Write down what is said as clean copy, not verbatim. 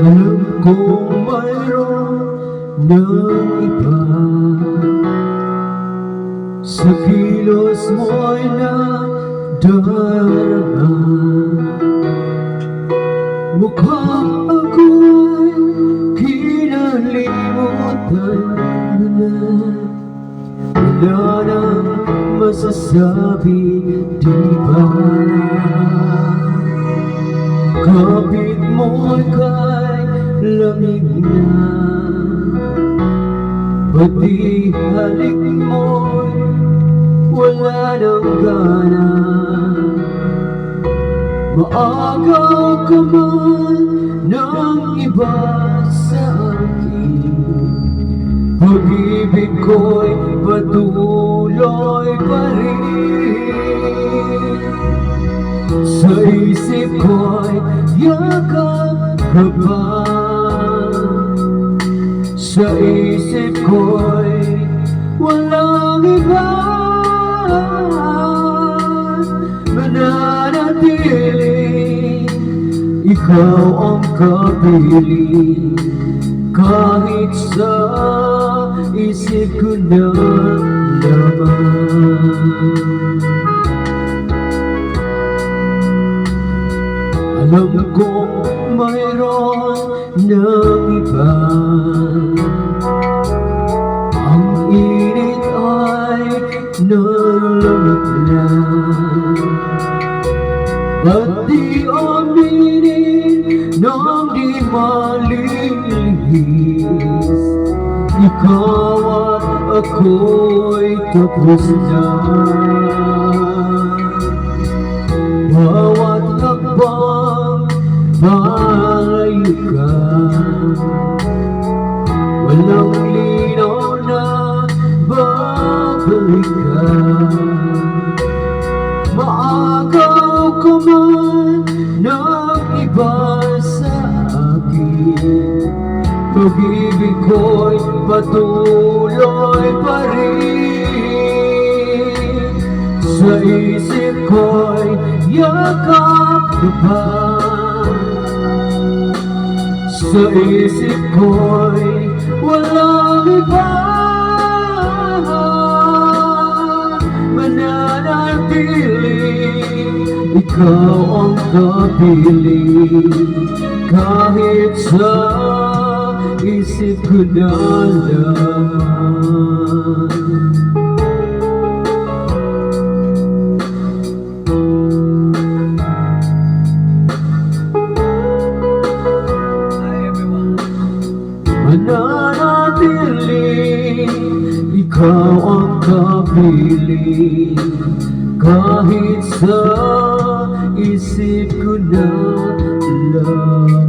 Alam kong mayroon ng iba sa kilos mo'y nadarama. Mukhang ako'y kinalimutan mo na. Wala nang masasabi, di ba? Kapit mo'y kay lamig na, pati halik mo'y wala nang gana. Maagaw ka man ng iba sa akin, pag-ibig ko'y patuloy pa rin. Sa isip ko'y yakap ka ba? Sa isip ko'y walang iba mananatili. Ikaw ang kapili, kahit sa isip ko na naman. Alam kong mayroon ng iba, ang init ay nalamig na. Ba't di aminin nang di malilihis? Ikaw at ako'y tapos na. Bawat hakbang malayo ka, walang linaw na babalik ka. Maagaw ka man ng iba sa akin, pag-ibig ko'y patuloy pa rin. Sa isip ko'y yakap ka ba? Sa isip ko'y walang iba mananatili. Ikaw ang kapili, kahit sa isip ko na lang. Mananatili, ikaw ang kapili, kahit sa isip ko na lang.